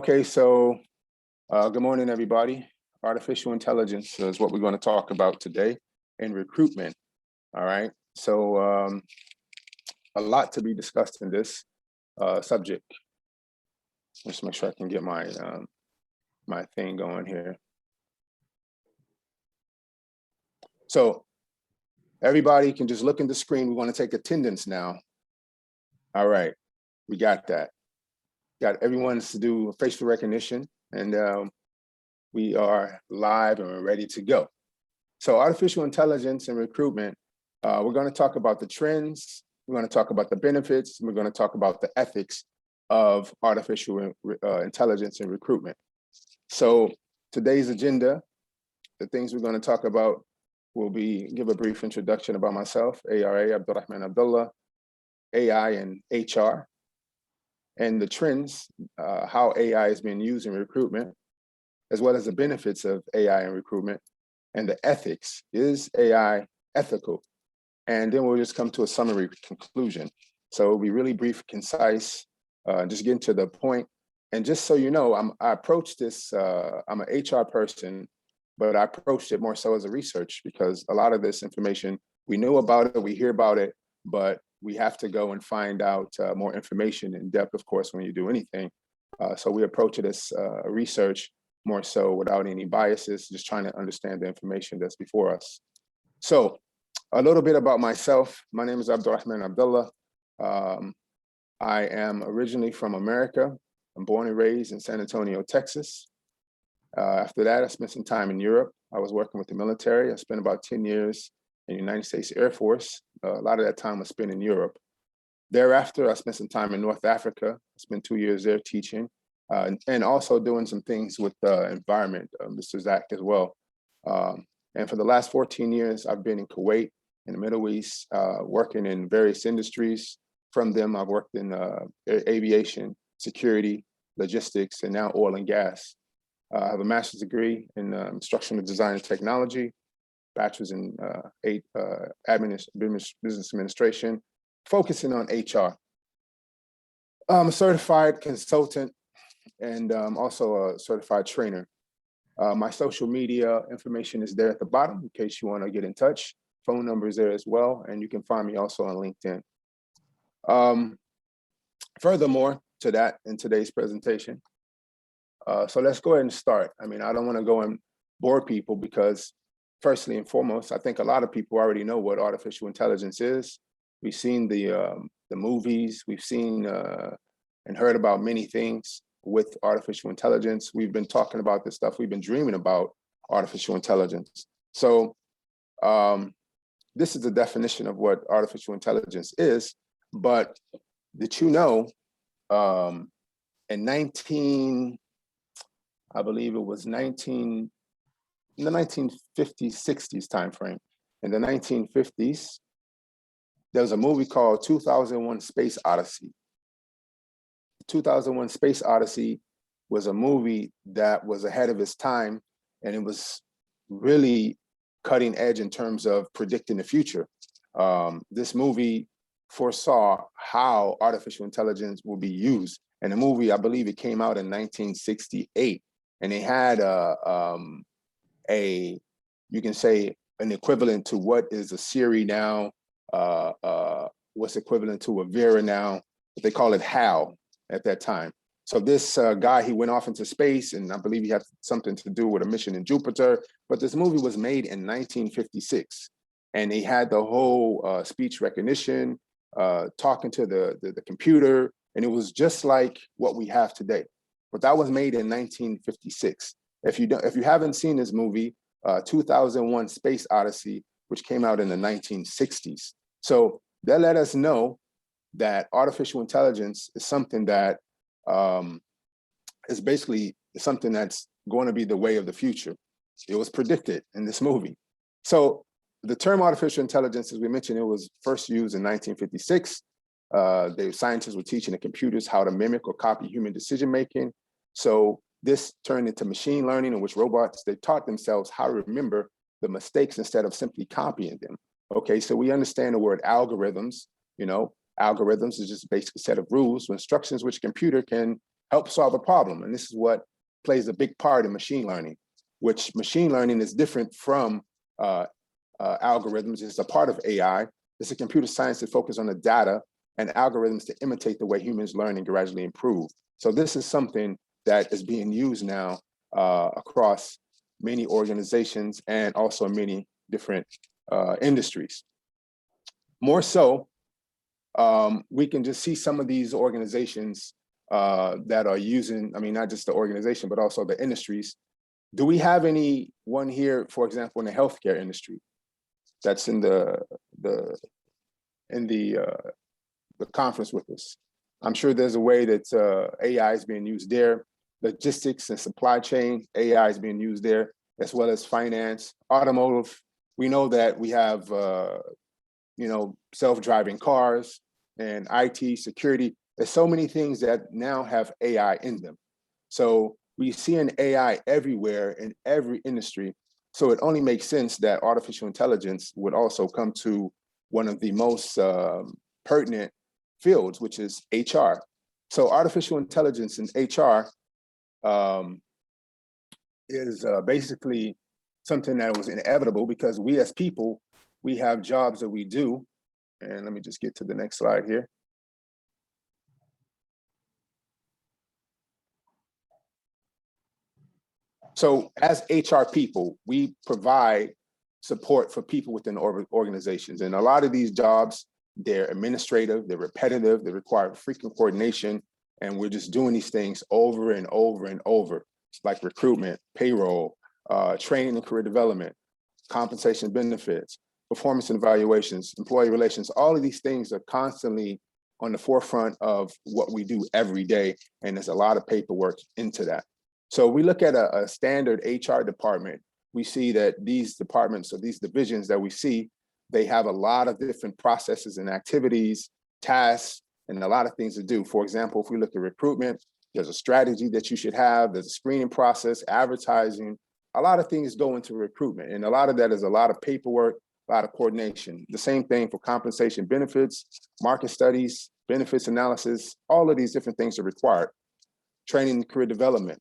Okay, so good morning, everybody. Artificial intelligence is what we're going to talk about today in recruitment. All right, so a lot to be discussed in this subject. Just make sure I can get my my thing going here. So everybody can just look in the screen. We want to take attendance now. All right, we got that. Got everyone's to do facial recognition, and we are live and we're ready to go. So artificial intelligence and recruitment, we're going to talk about the trends, we're going to talk about the benefits, and we're going to talk about the ethics of artificial intelligence and recruitment. So today's agenda, the things we're going to talk about will be give a brief introduction about myself, ARA, Abdurrahman Abdullah, AI and HR, and the trends, how AI is being used in recruitment, as well as the benefits of AI in recruitment, and the ethics. Is AI ethical? And then we'll just come to a summary conclusion. So it'll be really brief, concise, just getting to the point. And just so you know, I approach this, I'm an HR person, but I approached it more so as a research, because a lot of this information, we knew about it, we hear about it, but we have to go and find out more information in depth, of course, when you do anything. So we approach it as research more so without any biases, just trying to understand the information that's before us. So a little bit about myself. My name is Abdurrahman Abdullah. I am originally from America. I'm born and raised in San Antonio, Texas. After that, I spent some time in Europe. I was working with the military. I spent about 10 years in the United States Air Force. A lot of that time was spent in Europe. Thereafter, I spent some time in North Africa. I spent 2 years there teaching and also doing some things with the environment, Mr. Zach as well. And for the last 14 years, I've been in Kuwait, in the Middle East, working in various industries. From them, I've worked in aviation, security, logistics, and now oil and gas. I have a master's degree in instructional design and technology, bachelor's in business administration, focusing on HR. I'm a certified consultant and also a certified trainer. My social media information is there at the bottom in case you want to get in touch. Phone number is there as well, and you can find me also on LinkedIn. Furthermore to that, in today's presentation, so let's go ahead and start. I mean, I don't want to go and bore people because firstly and foremost, I think a lot of people already know what artificial intelligence is. We've seen the movies, we've seen and heard about many things with artificial intelligence. We've been talking about this stuff. We've been dreaming about artificial intelligence. So this is the definition of what artificial intelligence is. But did you know in I believe it was in the 1950s, 60s timeframe. In the 1950s, there was a movie called 2001 Space Odyssey. 2001 Space Odyssey was a movie that was ahead of its time, and it was really cutting edge in terms of predicting the future. This movie foresaw how artificial intelligence will be used. And the movie, I believe it came out in 1968. And they had you can say an equivalent to what is a Siri now, what's equivalent to a Vera now, but they call it HAL at that time. So this guy, he went off into space, and I believe he had something to do with a mission in Jupiter, but this movie was made in 1956. And they had the whole speech recognition, talking to the computer, and it was just like what we have today. But that was made in 1956. If you haven't seen this movie, 2001 Space Odyssey, which came out in the 1960s. So that let us know that artificial intelligence is something that is basically something that's going to be the way of the future. It was predicted in this movie. So the term artificial intelligence, as we mentioned, it was first used in 1956. The scientists were teaching the computers how to mimic or copy human decision-making. So this turned into machine learning, in which robots, they taught themselves how to remember the mistakes instead of simply copying them. Okay, so we understand the word algorithms. You know, algorithms is just a basic set of rules or instructions which a computer can help solve a problem. And this is what plays a big part in machine learning, which machine learning is different from algorithms. It's a part of AI. It's a computer science that focuses on the data and algorithms to imitate the way humans learn and gradually improve. So this is something that is being used now across many organizations and also many different industries. More so, we can just see some of these organizations that are using, I mean, not just the organization, but also the industries. Do we have anyone here, for example, in the healthcare industry that's in the conference with us? I'm sure there's a way that AI is being used there. Logistics and supply chain, AI is being used there, as well as finance, automotive. We know that we have, self-driving cars and IT, security. There's so many things that now have AI in them. So we see an AI everywhere in every industry. So it only makes sense that artificial intelligence would also come to one of the most pertinent fields, which is HR. So artificial intelligence in HR is basically something that was inevitable because we as people, we have jobs that we do. And let me just get to the next slide here. So as HR people, we provide support for people within organizations. And a lot of these jobs, they're administrative, they're repetitive, they require frequent coordination. And we're just doing these things over and over and over, like recruitment, payroll, training and career development, compensation benefits, performance and evaluations, employee relations. All of these things are constantly on the forefront of what we do every day. And there's a lot of paperwork into that. So we look at a standard HR department, we see that these departments or these divisions that we see, they have a lot of different processes and activities, tasks, and a lot of things to do. For example, if we look at recruitment, there's a strategy that you should have, there's a screening process, advertising, a lot of things go into recruitment. And a lot of that is a lot of paperwork, a lot of coordination. The same thing for compensation benefits, market studies, benefits analysis, all of these different things are required. Training and career development.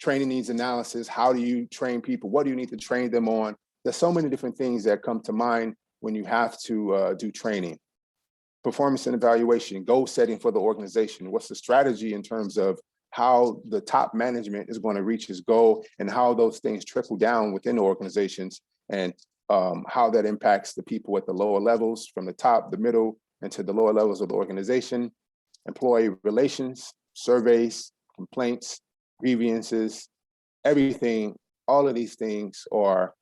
Training needs analysis. How do you train people? What do you need to train them on? There's so many different things that come to mind when you have to do training. Performance and evaluation, goal setting for the organization. What's the strategy in terms of how the top management is going to reach its goal and how those things trickle down within the organizations and how that impacts the people at the lower levels from the top, the middle, and to the lower levels of the organization. Employee relations, surveys, complaints, grievances, everything, all of these things are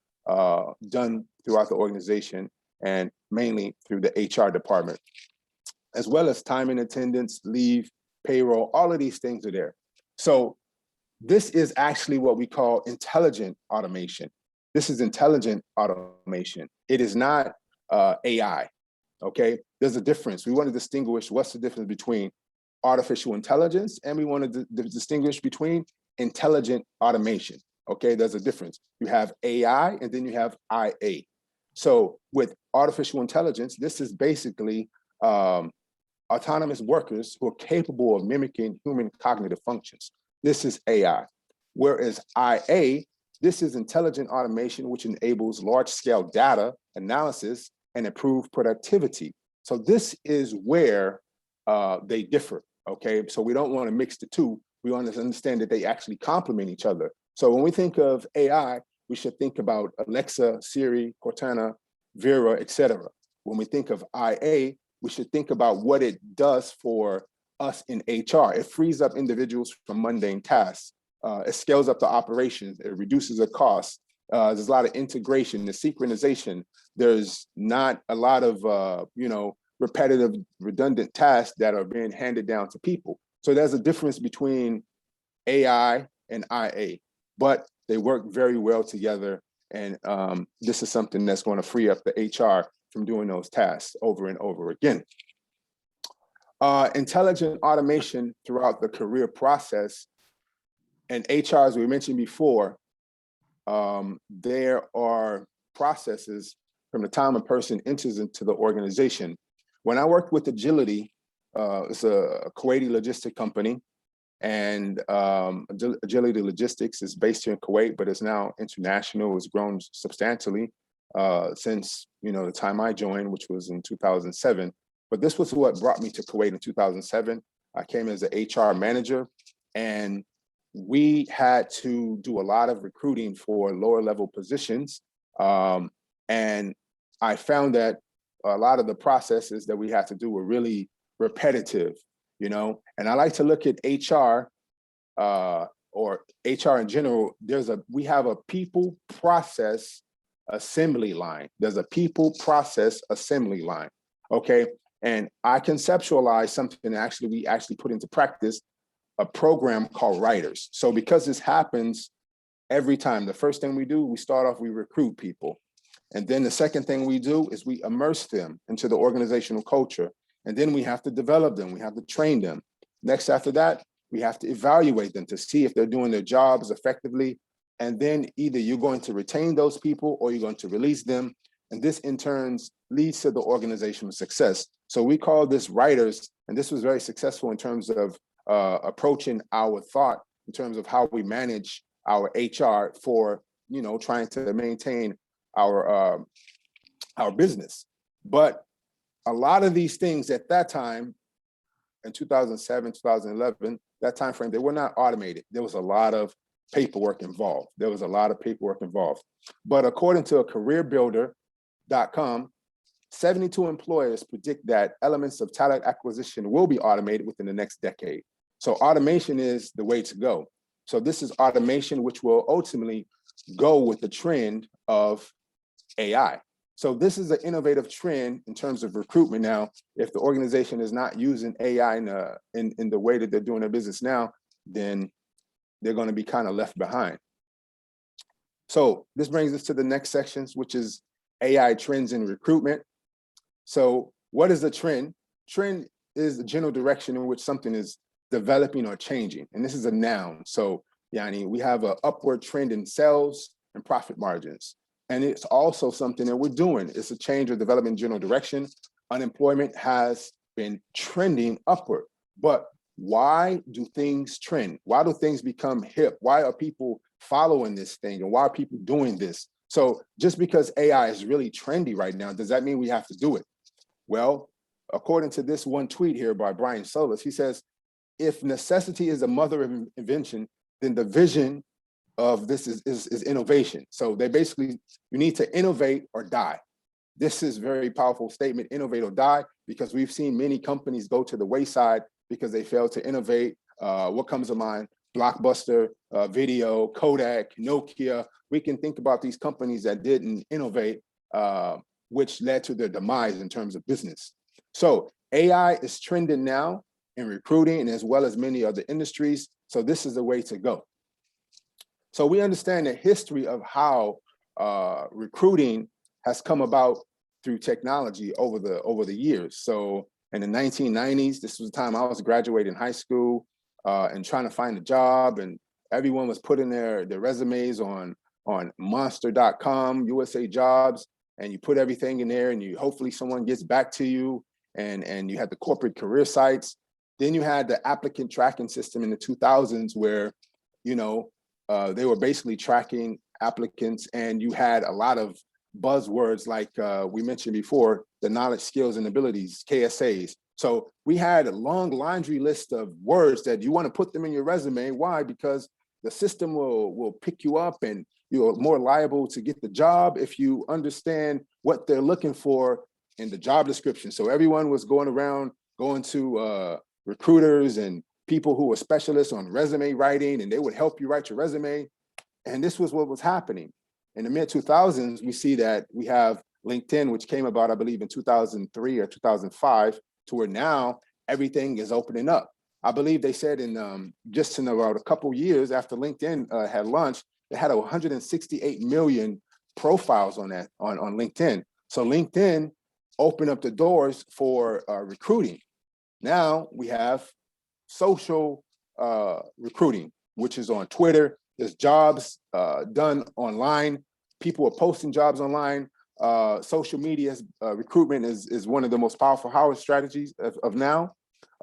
done throughout the organization and mainly through the HR department, as well as time and attendance, leave, payroll, all of these things are there. So this is actually what we call intelligent automation. This is intelligent automation. It is not AI, okay? There's a difference. We want to distinguish what's the difference between artificial intelligence, and we want to distinguish between intelligent automation, okay? There's a difference. You have AI and then you have IA. So with artificial intelligence, this is basically autonomous workers who are capable of mimicking human cognitive functions. This is AI. Whereas IA, this is intelligent automation, which enables large-scale data analysis and improved productivity. So this is where they differ, okay? So we don't want to mix the two. We want to understand that they actually complement each other. So when we think of AI, we should think about Alexa, Siri, Cortana, Vera, etc. When we think of IA, we should think about what it does for us in HR. It frees up individuals from mundane tasks. It scales up the operations. It reduces the cost. There's a lot of integration, the synchronization. There's not a lot of, repetitive, redundant tasks that are being handed down to people. So there's a difference between AI and IA, but they work very well together. And this is something that's going to free up the HR from doing those tasks over and over again. Intelligent automation throughout the career process. And HR, as we mentioned before, there are processes from the time a person enters into the organization. When I worked with Agility, it's a Kuwaiti logistic company, And Agility Logistics is based here in Kuwait, but it's now international. It's grown substantially since the time I joined, which was in 2007. But this was what brought me to Kuwait in 2007. I came as an HR manager, and we had to do a lot of recruiting for lower level positions. And I found that a lot of the processes that we had to do were really repetitive, and I like to look at HR or HR in general. We have a people process assembly line. There's a people process assembly line. Okay. And I conceptualized something we actually put into practice, a program called Writers. So because this happens every time, the first thing we do, we start off, we recruit people. And then the second thing we do is we immerse them into the organizational culture. And then we have to develop them. We have to train them. Next, after that, we have to evaluate them to see if they're doing their jobs effectively. And then either you're going to retain those people or you're going to release them. And this in turn leads to the organizational success. So we call this Writers, and this was very successful in terms of approaching our thought in terms of how we manage our HR for, trying to maintain our business. But a lot of these things at that time, in 2007, 2011, that time frame, they were not automated. There was a lot of paperwork involved. But according to a careerbuilder.com, 72 employers predict that elements of talent acquisition will be automated within the next decade. So automation is the way to go. So this is automation, which will ultimately go with the trend of AI. So this is an innovative trend in terms of recruitment now. If the organization is not using AI in the way that they're doing their business now, then they're going to be kind of left behind. So this brings us to the next sections, which is AI trends in recruitment. So what is a trend? Trend is the general direction in which something is developing or changing. And this is a noun. So we have an upward trend in sales and profit margins. And it's also something that we're doing. It's a change or development in general direction. Unemployment has been trending upward. But why do things trend? Why do things become hip? Why are people following this thing? And why are people doing this? So just because AI is really trendy right now, does that mean we have to do it? Well, according to this one tweet here by Brian Solis, he says, if necessity is the mother of invention, then the vision of this is innovation. So they basically, you need to innovate or die. This is a very powerful statement, innovate or die, because we've seen many companies go to the wayside because they failed to innovate. What comes to mind? Blockbuster, Video, Kodak, Nokia. We can think about these companies that didn't innovate, which led to their demise in terms of business. So AI is trending now in recruiting and as well as many other industries. So this is the way to go. So we understand the history of how recruiting has come about through technology over the years. So in the 1990s, this was the time I was graduating high school and trying to find a job, and everyone was putting their resumes on monster.com, USA Jobs, and you put everything in there and hopefully someone gets back to you, and you had the corporate career sites. Then you had the applicant tracking system in the 2000s where, they were basically tracking applicants, and you had a lot of buzzwords like we mentioned before, the knowledge, skills, and abilities, KSAs. So we had a long laundry list of words that you want to put them in your resume. Why? Because the system will pick you up and you're more liable to get the job if you understand what they're looking for in the job description. So everyone was going to recruiters and people who were specialists on resume writing, and they would help you write your resume. And this was what was happening. In the mid 2000s, we see that we have LinkedIn, which came about, I believe, in 2003 or 2005, to where now everything is opening up. I believe they said just in about a couple years after LinkedIn had launched, they had 168 million profiles on LinkedIn. So LinkedIn opened up the doors for recruiting. Now we have social recruiting, which is on Twitter. There's jobs done online. People are posting jobs online. Social media recruitment is one of the most powerful Howard strategies of now.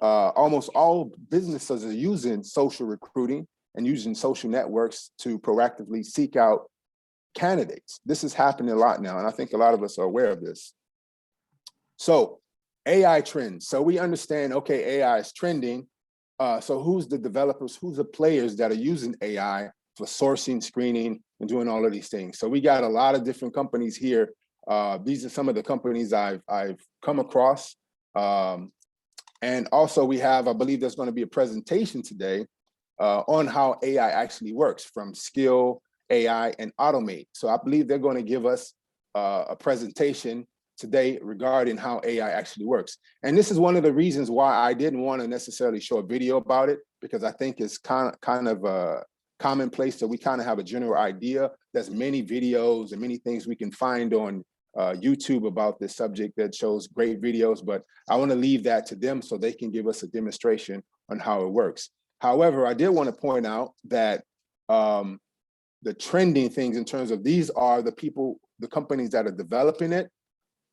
almost all businesses are using social recruiting and using social networks to proactively seek out candidates. This is happening a lot now, and I think a lot of us are aware of this. So AI trends. So we understand, okay, AI is trending. So who's the developers, who's the players that are using AI for sourcing, screening, and doing all of these things? So we got a lot of different companies here. These are some of the companies I've come across. And also we have, I believe there's going to be a presentation today on how AI actually works, from Skill, AI, and Automate. So I believe they're going to give us a presentation today regarding how AI actually works. And this is one of the reasons why I didn't want to necessarily show a video about it, because I think it's kind of commonplace, so we kind of have a general idea. There's many videos and many things we can find on YouTube about this subject that shows great videos, but I want to leave that to them so they can give us a demonstration on how it works. However, I did want to point out that the trending things in terms of these are the people, the companies that are developing it,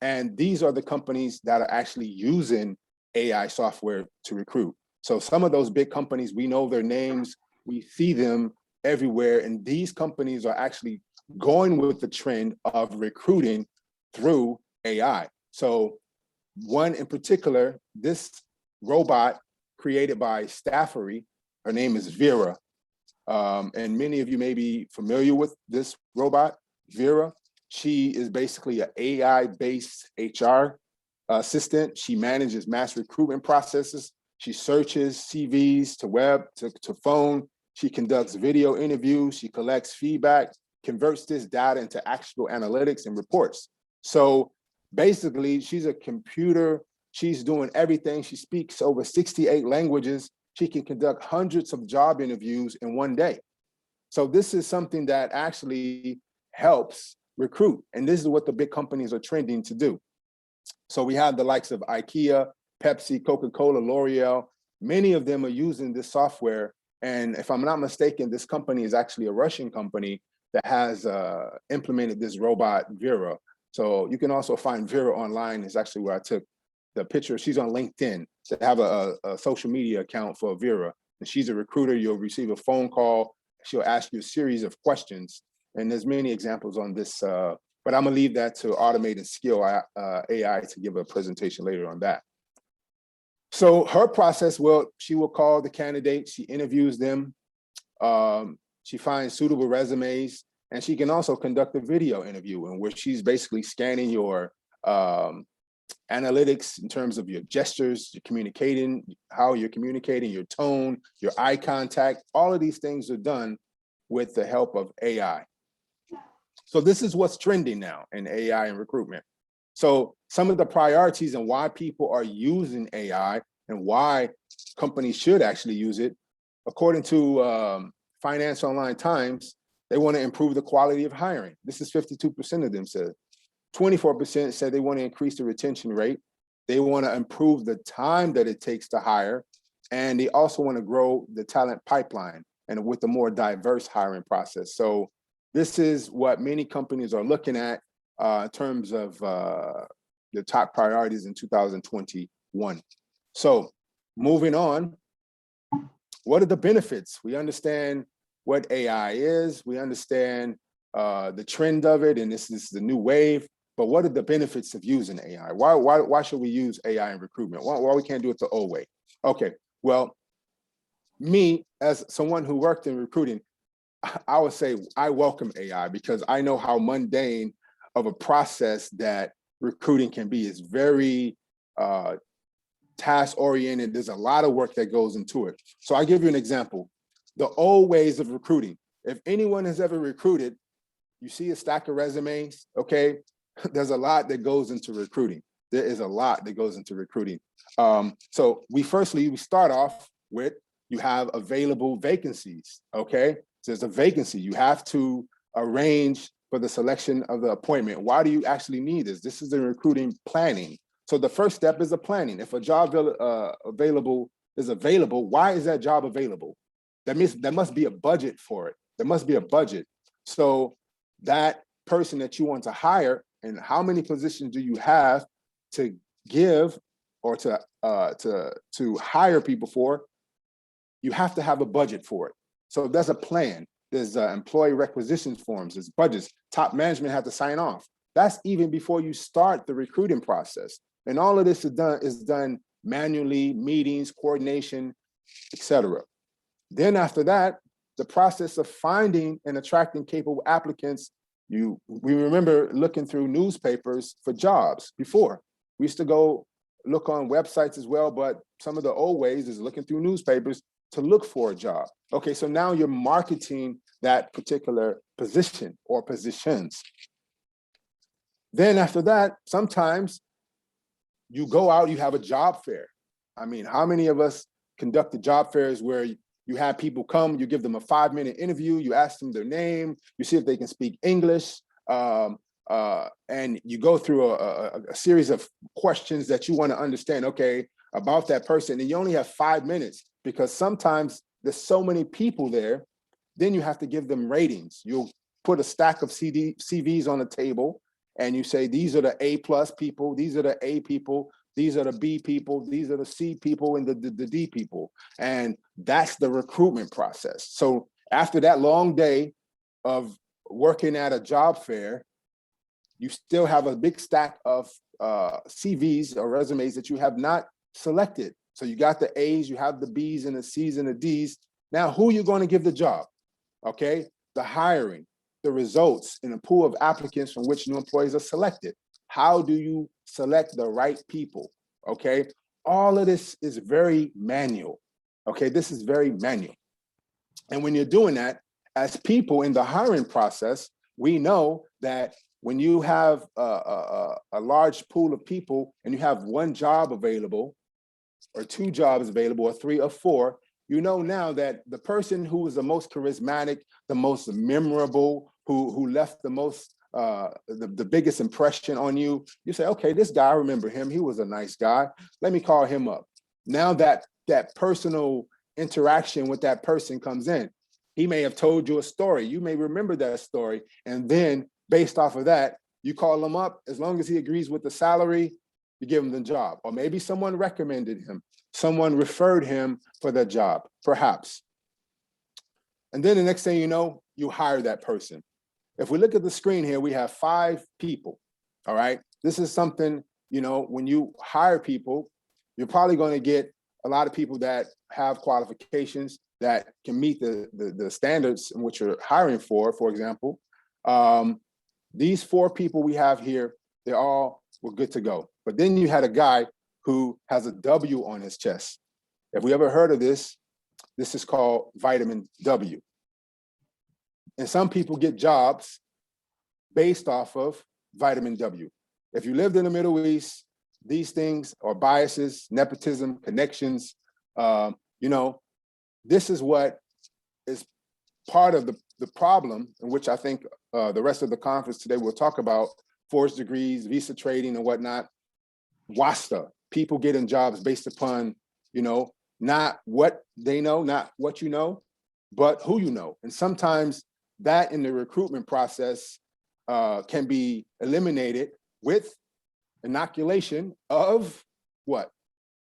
and these are the companies that are actually using AI software to recruit. So some of those big companies, we know their names, we see them everywhere, and these companies are actually going with the trend of recruiting through AI. So one in particular, this robot created by Staffery, her name is Vera. And many of you may be familiar with this robot, Vera. She is basically an AI-based HR assistant. She manages mass recruitment processes. She searches CVs to web, to phone. She conducts video interviews. She collects feedback, converts this data into actionable analytics and reports. So basically, she's a computer. She's doing everything. She speaks over 68 languages. She can conduct hundreds of job interviews in one day. So this is something that actually helps recruit. And this is what the big companies are trending to do. So we have the likes of IKEA, Pepsi, Coca-Cola, L'Oreal. Many of them are using this software. And if I'm not mistaken, this company is actually a Russian company that has implemented this robot, Vera. So you can also find Vera online. Is actually where I took the picture. She's on LinkedIn. To have a social media account for Vera. And she's a recruiter. You'll receive a phone call. She'll ask you a series of questions. And there's many examples on this, but I'm gonna leave that to Automate and Skill AI to give a presentation later on that. So her process, well, she will call the candidates, she interviews them, she finds suitable resumes, and she can also conduct a video interview in which she's basically scanning your analytics in terms of your gestures, your communicating, how you're communicating, your tone, your eye contact. All of these things are done with the help of AI. So this is what's trending now in AI and recruitment. So some of the priorities and why people are using AI and why companies should actually use it, according to Finance Online Times, they want to improve the quality of hiring. This is 52% of them said. 24% said they want to increase the retention rate. They want to improve the time that it takes to hire. And they also want to grow the talent pipeline and with a more diverse hiring process. So this is what many companies are looking at in terms of the top priorities in 2021. So moving on, what are the benefits? We understand what AI is. We understand the trend of it, and this is the new wave. But what are the benefits of using AI? Why should we use AI in recruitment? Why we can't do it the old way? Okay, well, me as someone who worked in recruiting, I would say I welcome AI because I know how mundane of a process that recruiting can be. It's very task-oriented. There's a lot of work that goes into it. So I'll give you an example. The old ways of recruiting. If anyone has ever recruited, you see a stack of resumes, okay? There's a lot that goes into recruiting. There is a lot that goes into recruiting. So we start off with, you have available vacancies, okay? So there's a vacancy. You have to arrange for the selection of the appointment. Why do you actually need this? This is the recruiting planning. So the first step is the planning. If a job is available, why is that job available? That means there must be a budget for it. There must be a budget. So that person that you want to hire, and how many positions do you have to give or to hire people for, you have to have a budget for it. So there's a plan. There's employee requisition forms, there's budgets, top management have to sign off. That's even before you start the recruiting process. And all of this is done manually, meetings, coordination, etc. Then after that, the process of finding and attracting capable applicants, we remember looking through newspapers for jobs before. We used to go look on websites as well, but some of the old ways is looking through newspapers to look for a job. Okay, so now you're marketing that particular position or positions. Then after that, sometimes you go out, you have a job fair. I mean, how many of us conduct the job fairs where you have people come, you give them a 5-minute interview, you ask them their name, you see if they can speak English, and you go through a series of questions that you want to understand, okay, about that person, and you only have 5 minutes because sometimes there's so many people there, then you have to give them ratings. You'll put a stack of CVs on the table, and you say, these are the A+ people, these are the A people, these are the B people, these are the C people, and the D people. And that's the recruitment process. So after that long day of working at a job fair, you still have a big stack of CVs or resumes that you have not selected. So you got the A's, you have the B's and the C's and the D's. Now, who are you going to give the job? Okay, the hiring, the results in a pool of applicants from which new employees are selected. How do you select the right people? Okay, all of this is very manual. Okay, this is very manual. And when you're doing that, as people in the hiring process, we know that when you have a large pool of people and you have one job available, or 2 jobs available, or 3 or 4, you know now that the person who was the most charismatic, the most memorable, who left the most, the biggest impression on you, you say, okay, this guy, I remember him, he was a nice guy, let me call him up. Now that personal interaction with that person comes in, he may have told you a story, you may remember that story, and then based off of that, you call him up, as long as he agrees with the salary, you give him the job. Or maybe someone recommended him, someone referred him for the job, perhaps. And then the next thing you know, you hire that person. If we look at the screen here, we have 5 people, all right? This is something, you know, when you hire people, you're probably going to get a lot of people that have qualifications that can meet the standards in which you're hiring for example. These 4 people we have here, they all were good to go. But then you had a guy who has a W on his chest. If we ever heard of this, this is called vitamin W. And some people get jobs based off of vitamin W. If you lived in the Middle East, these things are biases, nepotism, connections. You know, this is what is part of the problem, in which I think the rest of the conference today will talk about forged degrees, visa trading and whatnot. WASTA, people getting jobs based upon, you know, not what they know, not what you know, but who you know. And sometimes that in the recruitment process can be eliminated with inoculation of what?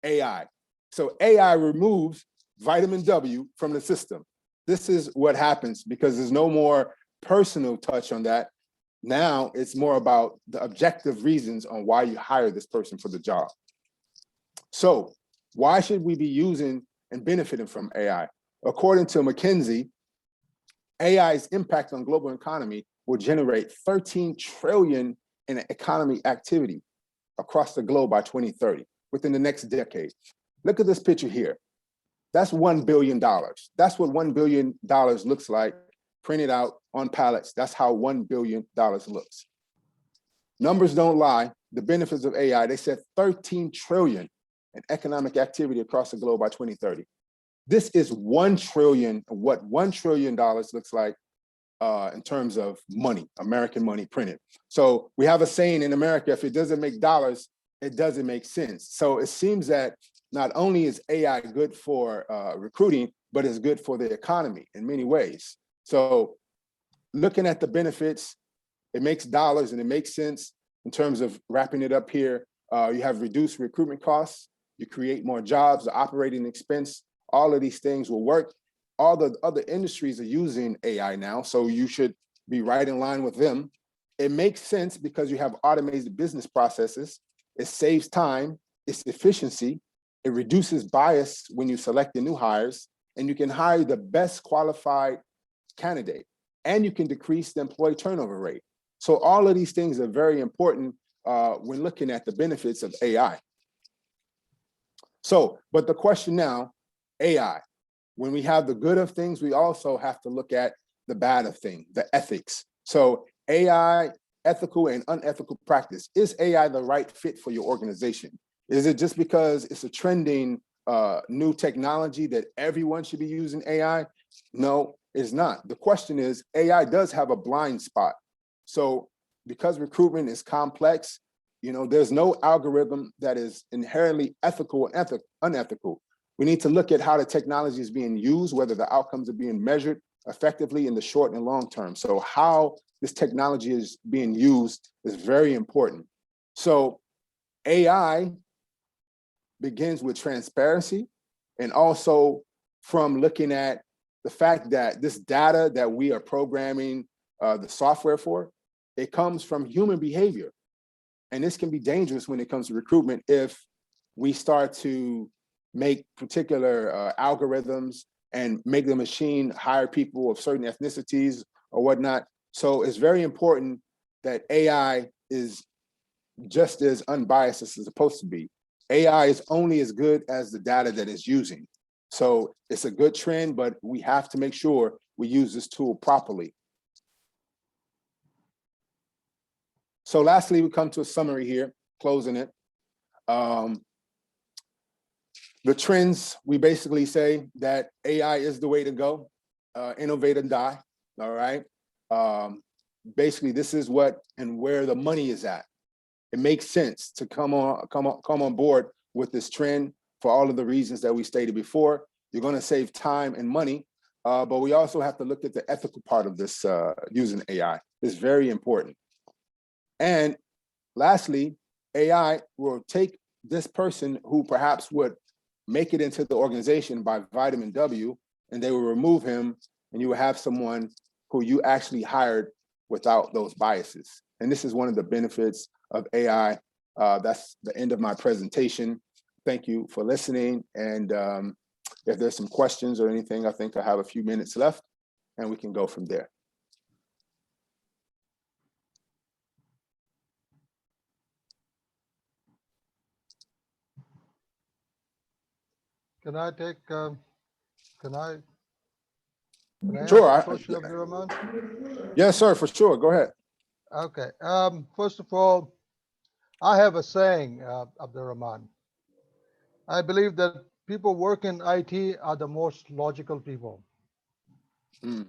AI. So AI removes vitamin W from the system. This is what happens because there's no more personal touch on that. Now it's more about the objective reasons on why you hire this person for the job. So why should we be using and benefiting from AI? According to McKinsey, AI's impact on global economy will generate 13 trillion in economy activity across the globe by 2030, within the next decade. Look at this picture here. That's $1 billion. That's what $1 billion looks like printed out on pallets. That's how $1 billion looks. Numbers don't lie. The benefits of AI, they said 13 trillion in economic activity across the globe by 2030. This is 1 trillion, what $1 trillion looks like in terms of money, American money printed. So we have a saying in America, if it doesn't make dollars, it doesn't make sense. So it seems that not only is AI good for recruiting, but it's good for the economy in many ways. So looking at the benefits, it makes dollars and it makes sense in terms of wrapping it up here. You have reduced recruitment costs. You create more jobs, the operating expense. All of these things will work. All the other industries are using AI now, so you should be right in line with them. It makes sense because you have automated business processes. It saves time, it's efficiency. It reduces bias when you select the new hires, and you can hire the best qualified candidate, and you can decrease the employee turnover rate. So all of these things are very important when looking at the benefits of AI. So, but the question now, AI, when we have the good of things, we also have to look at the bad of things, the ethics. So AI, ethical and unethical practice. Is AI the right fit for your organization? Is it just because it's a trending new technology that everyone should be using AI? No, it's not. The question is, AI does have a blind spot. So because recruitment is complex, there's no algorithm that is inherently ethical and unethical. We need to look at how the technology is being used, whether the outcomes are being measured effectively in the short and long term. So how this technology is being used is very important. So AI begins with transparency, and also from looking at the fact that this data that we are programming the software for, it comes from human behavior. And this can be dangerous when it comes to recruitment if we start to make particular algorithms and make the machine hire people of certain ethnicities or whatnot. So it's very important that AI is just as unbiased as it's supposed to be. AI is only as good as the data that it's using. So it's a good trend, but we have to make sure we use this tool properly. So lastly, we come to a summary here, closing it. The trends, we basically say that AI is the way to go, innovate and die, all right? Basically, this is what and where the money is at. It makes sense to come on board with this trend for all of the reasons that we stated before. You're gonna save time and money, but we also have to look at the ethical part of this using AI. It's very important. And lastly, AI will take this person who perhaps would make it into the organization by vitamin W, and they will remove him, and you will have someone who you actually hired without those biases. And this is one of the benefits of AI. That's the end of my presentation. Thank you for listening. And if there's some questions or anything, I think I have a few minutes left, and we can go from there. Can I Sure. ask a question, Abdurrahman? Yes, sir, for sure. Go ahead. Okay. First of all, I have a saying, Abdurrahman. I believe that people work in IT are the most logical people. Mm.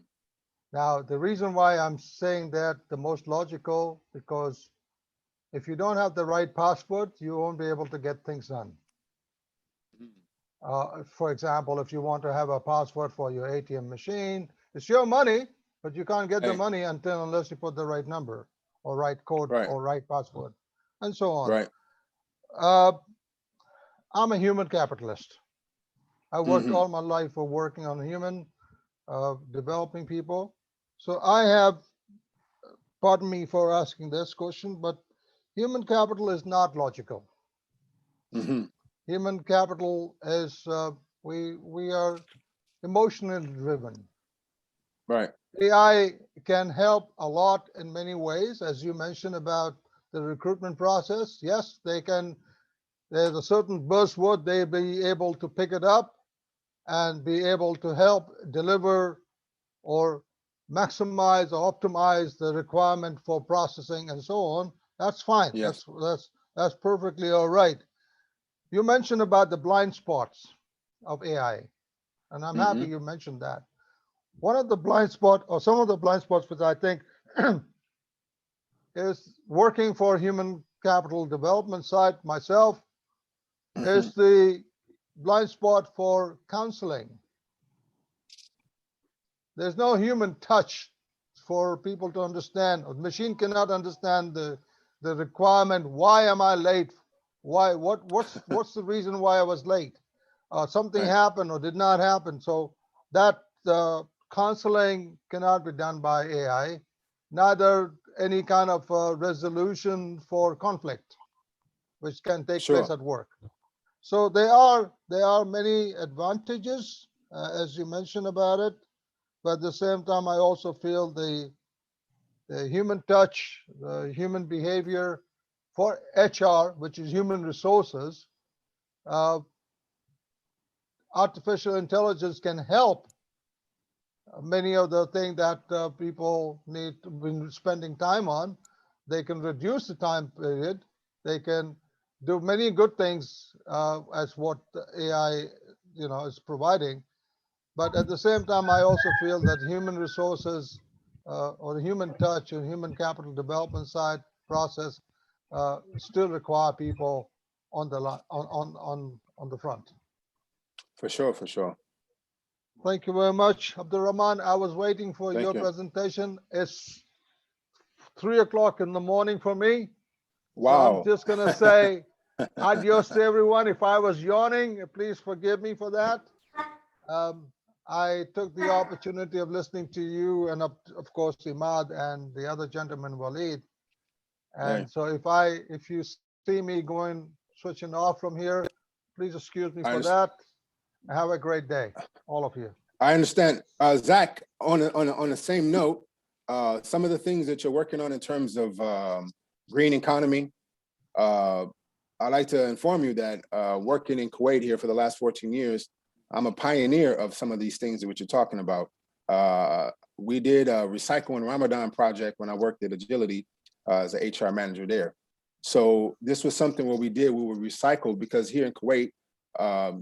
Now, the reason why I'm saying that the most logical, because if you don't have the right password, you won't be able to get things done. For example, if you want to have a password for your ATM machine, it's your money, but you can't get the money unless you put the right number or right code or right password, and so on. Right. I'm a human capitalist. I worked all my life for working on human, developing people. So I have, pardon me for asking this question, but human capital is not logical. Human capital is, we are emotionally driven. Right. AI can help a lot in many ways, as you mentioned about the recruitment process. Yes, they can, there's a certain buzzword, they'll be able to pick it up and be able to help deliver or maximize or optimize the requirement for processing and so on. That's fine. Yes. That's perfectly all right. You mentioned about the blind spots of AI, and I'm happy you mentioned that. One of the blind spots, or some of the blind spots, which I think is working for human capital development side myself, is the blind spot for counseling. There's no human touch for people to understand. A machine cannot understand the requirement. Why am I late Why? What's the reason why I was late? Something Right. happened or did not happen. So that counseling cannot be done by AI, neither any kind of resolution for conflict, which can take place Sure. at work. So there are many advantages, as you mentioned about it, but at the same time, I also feel the human touch, the human behavior for HR, which is human resources, uh, artificial intelligence can help many of the things that people need to be spending time on. They can reduce the time period. They can do many good things as what the AI, is providing. But at the same time, I also feel that human resources or the human touch and human capital development side process still require people on the on the front. For sure. For sure. Thank you very much, Abdurrahman. I was waiting for Thank your you. presentation. It's 3 o'clock in the morning for me. So I'm Wow. just going to say adios to everyone. If I was yawning, please forgive me for that. Um, I took the opportunity of listening to you and of course Imad and the other gentleman Waleed. Hey, And so if you see me going switching off from here, please excuse me I for understand. that. Have a great day, all of you. I understand. Zach, on the same note, some of the things that you're working on in terms of green economy, I'd like to inform you that working in Kuwait here for the last 14 years, I'm a pioneer of some of these things that what you're talking about. We did a Recycle in Ramadan project when I worked at Agility as an HR manager there. So this was something where we would recycle because here in Kuwait,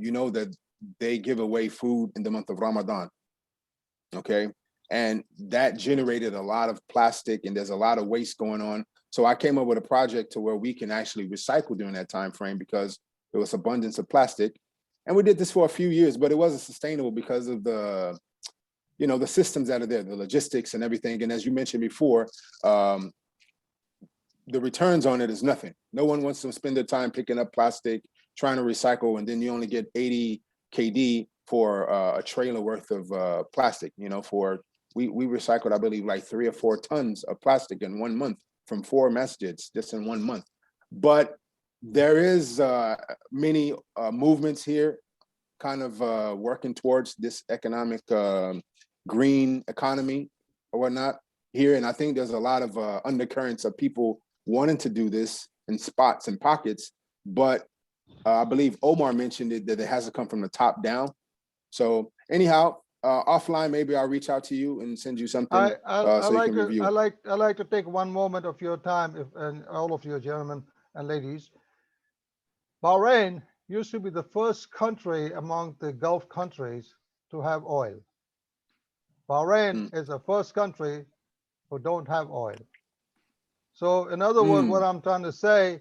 you know that they give away food in the month of Ramadan, okay? And that generated a lot of plastic and there's a lot of waste going on. So I came up with a project to where we can actually recycle during that time frame because there was abundance of plastic. And we did this for a few years, but it wasn't sustainable because of the, the systems that are there, the logistics and everything. And as you mentioned before, the returns on it is nothing. No one wants to spend their time picking up plastic, trying to recycle, and then you only get 80 KD for a trailer worth of plastic. We recycled, I believe, like 3 or 4 tons of plastic in 1 month from 4 masjids just in 1 month. But there is many movements here kind of working towards this economic green economy or whatnot here. And I think there's a lot of undercurrents of people wanting to do this in spots and pockets. But I believe Omar mentioned it, that it has to come from the top down. So anyhow, offline, maybe I'll reach out to you and send you something so you can review. I like to take one moment of your time, and all of you gentlemen and ladies. Bahrain used to be the first country among the Gulf countries to have oil. Bahrain is the first country who don't have oil. So in other words, what I'm trying to say,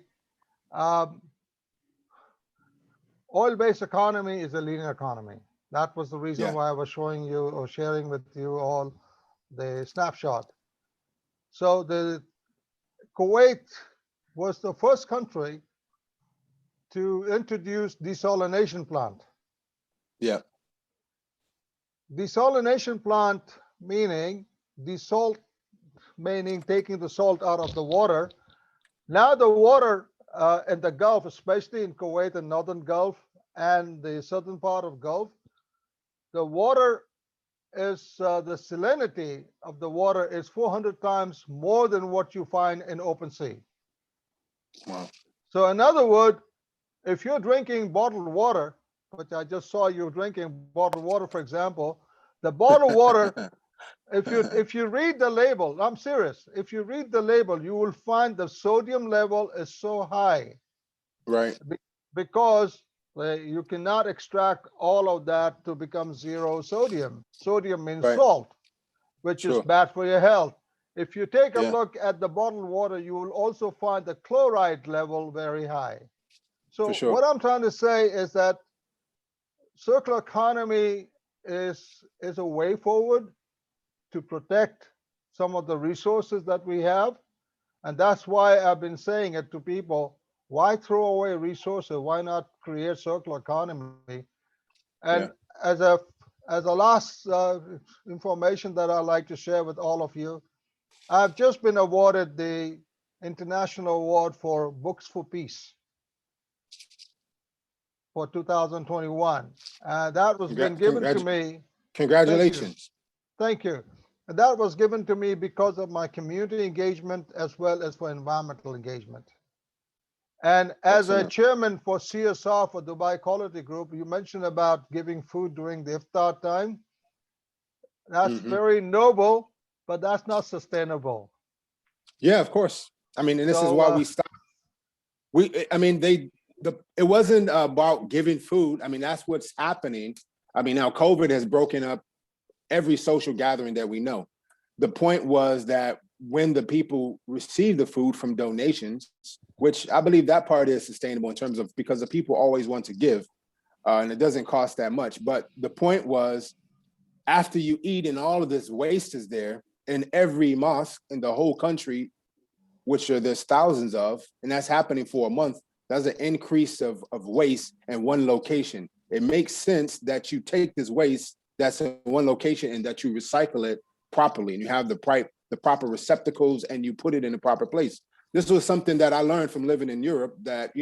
oil-based economy is a leading economy. That was the reason why I was showing you or sharing with you all the snapshot. So the Kuwait was the first country to introduce desalination plant. Yeah. Desalination plant meaning desalt, meaning taking the salt out of the water. Now the water in the Gulf, especially in Kuwait and Northern Gulf and the southern part of Gulf, the water is the salinity of the water is 400 times more than what you find in open sea. Wow. So in other words, if you're drinking bottled water, which I just saw you drinking bottled water, for example, the bottled water, if you read the label, I'm serious, if you read the label, you will find the sodium level is so high. Right. Because you cannot extract all of that to become zero sodium. Sodium means salt, which is bad for your health. If you take a look at the bottled water, you will also find the chloride level very high. So what I'm trying to say is that circular economy is a way forward to protect some of the resources that we have. And that's why I've been saying it to people. Why throw away resources? Why not create circular economy? And Yeah. as a last information that I'd like to share with all of you, I've just been awarded the International Award for Books for Peace for 2021. That was been given to me. Congratulations. Thank you. And that was given to me because of my community engagement as well as for environmental engagement. And as a Excellent. chairman for CSR for Dubai Quality Group, you mentioned about giving food during the iftar time. That's Mhm. very noble, but that's not sustainable. Yeah, of course. I mean, and this is So why we stopped. I mean, it wasn't about giving food. I mean, that's what's happening. I mean, now COVID has broken up every social gathering that we know. The point was that when the people receive the food from donations, which I believe that part is sustainable in terms of, because the people always want to give, and it doesn't cost that much. But the point was, after you eat and all of this waste is there in every mosque in the whole country, which there's thousands of, and that's happening for a month, that's an increase of waste in one location. It makes sense that you take this waste that's in one location and that you recycle it properly, and you have the proper receptacles and you put it in the proper place. This was something that I learned from living in Europe, that,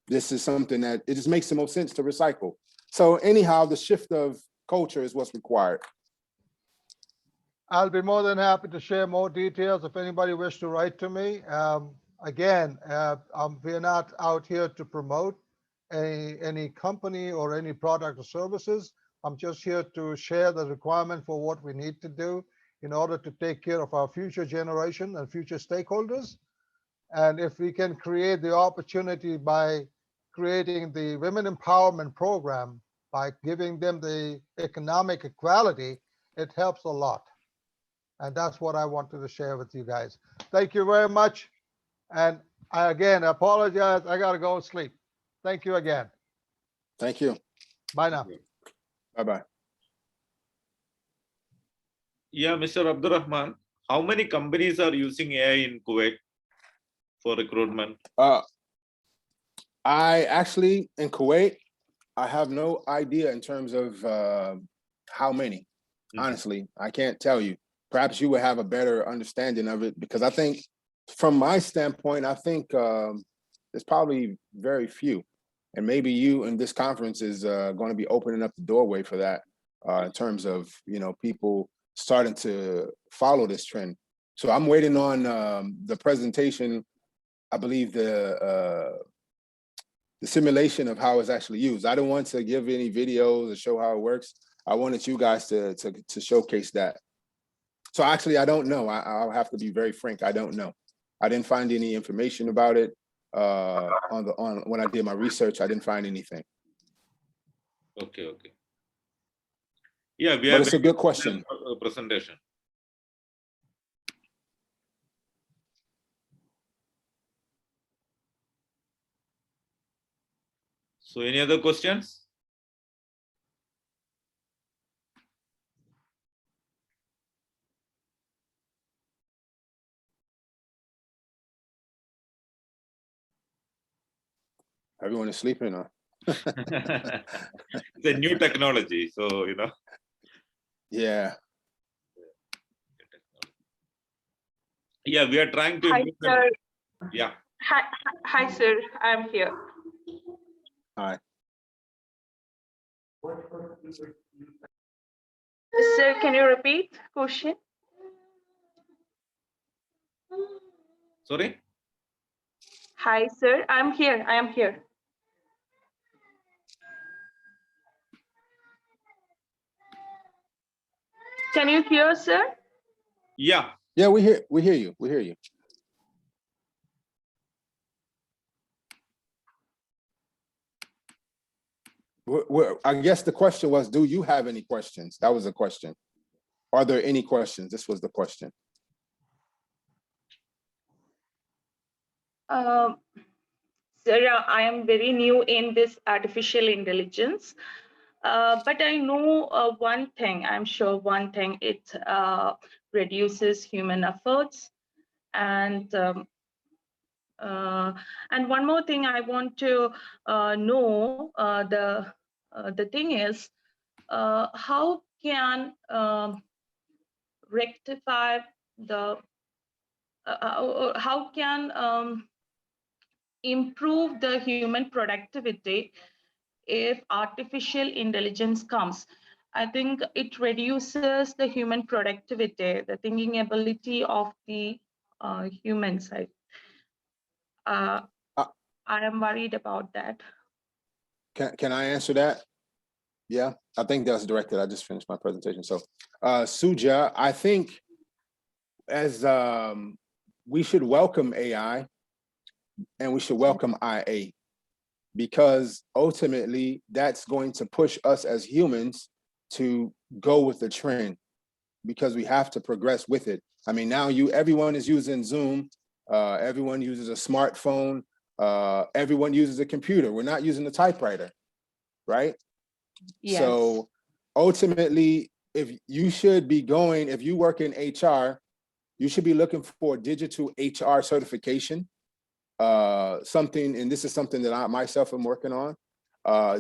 this is something that it just makes the most sense to recycle. So anyhow, the shift of culture is what's required. I'll be more than happy to share more details if anybody wishes to write to me. Again, we're not out here to promote any company or any product or services. I'm just here to share the requirement for what we need to do in order to take care of our future generation and future stakeholders. And if we can create the opportunity by creating the Women Empowerment Program, by giving them the economic equality, it helps a lot. And that's what I wanted to share with you guys. Thank you very much. And I again apologize. I got to go sleep. Thank you again. Thank you. Bye now. Bye-bye. Yeah, Mr. Abdurrahman, how many companies are using AI in Kuwait for recruitment? I actually, in Kuwait, I have no idea in terms of how many. Honestly, I can't tell you. Perhaps you would have a better understanding of it, because I think from my standpoint, I think there's probably very few. And maybe you in this conference is going to be opening up the doorway for that in terms of, people starting to follow this trend. So I'm waiting on the presentation. I believe the simulation of how it's actually used. I don't want to give any videos or show how it works. I wanted you guys to showcase that. So actually, I don't know. I'll have to be very frank. I don't know. I didn't find any information about it when I did my research. I didn't find anything. Okay. Yeah, but it's a good question. Presentation. So any other questions? Everyone is sleeping, huh? It's a new technology, so Yeah. Yeah, we are trying to. Hi, sir. Yeah. Hi, sir. I'm here. Hi. Sir, can you repeat question? Sorry. Hi, sir. I'm here. I am here. Can you hear, sir? Yeah. Yeah, we hear you. We hear you. I guess the question was, do you have any questions? That was the question. Are there any questions? This was the question. Sir, I am very new in this artificial intelligence, but I know one thing. I'm sure one thing. It reduces human efforts, and And one more thing I want to know, the thing is, how can rectify the, how can improve the human productivity if artificial intelligence comes? I think it reduces the human productivity, the thinking ability of the humans. I am worried about that. Can I answer that? Yeah, I think that's directed. I just finished my presentation. So, Suja, I think as we should welcome AI and we should welcome IA, because ultimately that's going to push us as humans to go with the trend, because we have to progress with it. I mean, now everyone is using Zoom, everyone uses a smartphone, everyone uses a computer. We're not using the typewriter, right? Yes. So ultimately, if you work in HR, you should be looking for digital HR certification, something, and this is something that I myself am working on,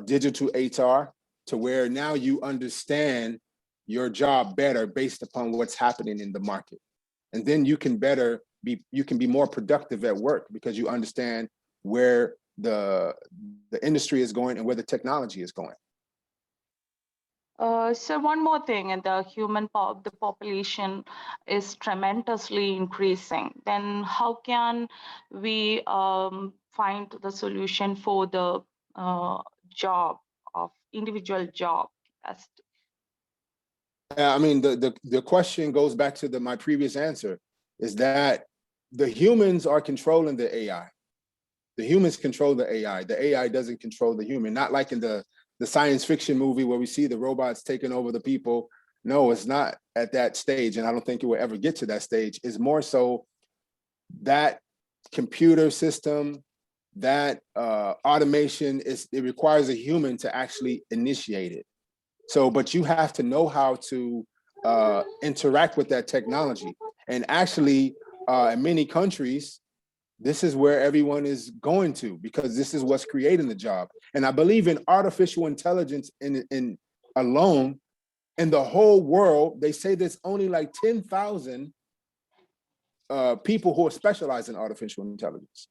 digital HR, to where now you understand your job better based upon what's happening in the market. And then you can be more productive at work because you understand where the industry is going and where the technology is going. So one more thing, and the population is tremendously increasing. Then how can we find the solution for the individual job? I mean, the question goes back to my previous answer, is that the humans are controlling the AI. The humans control the AI. The AI doesn't control the human, not like in the science fiction movie where we see the robots taking over the people. No, it's not at that stage. And I don't think it will ever get to that stage. It's more so that computer system, that automation, it requires a human to actually initiate it. So, but you have to know how to interact with that technology. And actually, in many countries, this is where everyone is going to, because this is what's creating the job. And I believe in artificial intelligence in alone, in the whole world, they say there's only like 10,000 people who are specialized in artificial intelligence.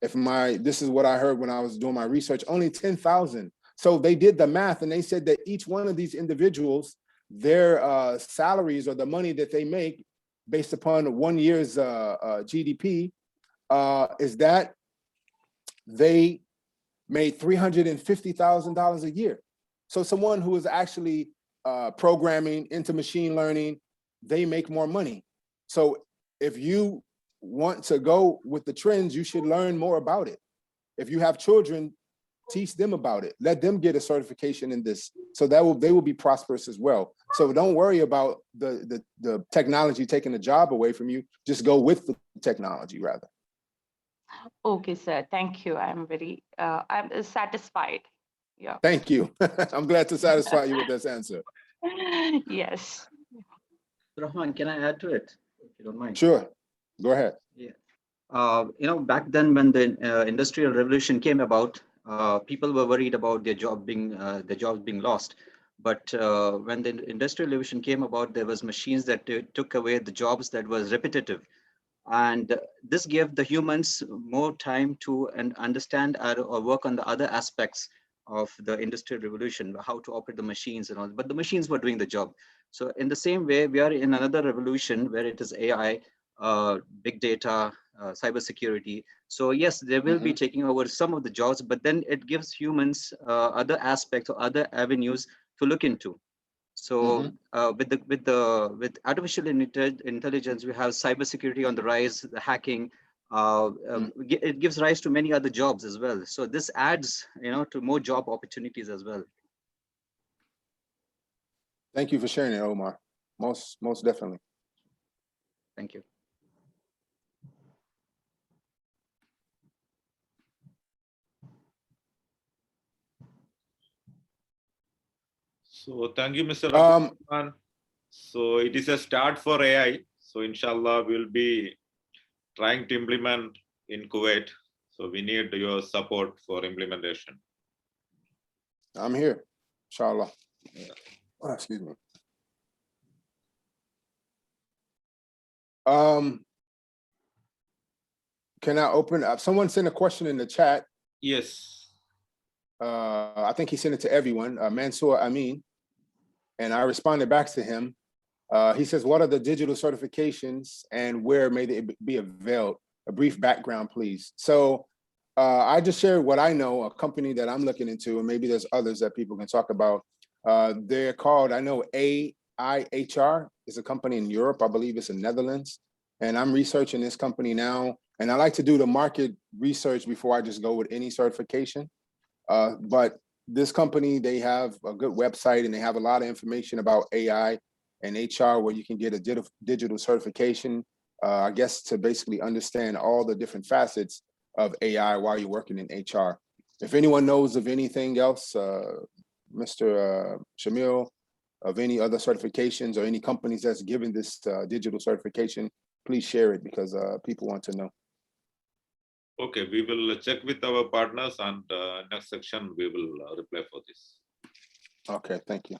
This is what I heard when I was doing my research, only 10,000. So they did the math and they said that each one of these individuals, their salaries or the money that they make based upon 1 year's GDP, is that they made $350,000 a year. So someone who is actually programming into machine learning, they make more money. So if you want to go with the trends, you should learn more about it. If you have children, teach them about it. Let them get a certification in this, so that they will be prosperous as well. So don't worry about the technology taking the job away from you. Just go with the technology rather. Okay, sir. Thank you. I'm satisfied. Yeah. Thank you. I'm glad to satisfy you with this answer. Yes. Rahman, can I add to it, if you don't mind? Sure. Go ahead. Yeah. Back then when the Industrial Revolution came about, people were worried about their jobs being lost. But when the Industrial Revolution came about, there was machines that took away the jobs that was repetitive. And this gave the humans more time to understand or work on the other aspects of the Industrial Revolution, how to operate the machines and all, but the machines were doing the job. So in the same way, we are in another revolution where it is AI, big data, cybersecurity. So yes, they will be taking over some of the jobs, but then it gives humans other aspects or other avenues to look into. So with artificial intelligence, we have cybersecurity on the rise, the hacking. It gives rise to many other jobs as well. So this adds, to more job opportunities as well. Thank you for sharing it, Omar. Most definitely. Thank you. So thank you, Mr. Abdurrahman. So it is a start for AI. So inshallah, we'll be trying to implement in Kuwait. So we need your support for implementation. I'm here, inshallah. Oh, excuse me. Can I open up? Someone sent a question in the chat. Yes. I think he sent it to everyone, Mansoor Amin, and I responded back to him. He says, what are the digital certifications and where may they be availed? A brief background, please. So I just shared what I know, a company that I'm looking into, and maybe there's others that people can talk about. They're called, I know AIHR is a company in Europe. I believe it's in Netherlands. And I'm researching this company now. And I like to do the market research before I just go with any certification. But this company, they have a good website and they have a lot of information about AI and HR where you can get a digital certification, I guess, to basically understand all the different facets of AI while you're working in HR. If anyone knows of anything else, Mr. Shamil, of any other certifications or any companies that's given this digital certification, please share it because people want to know. Okay, we will check with our partners and next section we will reply for this. Okay, thank you.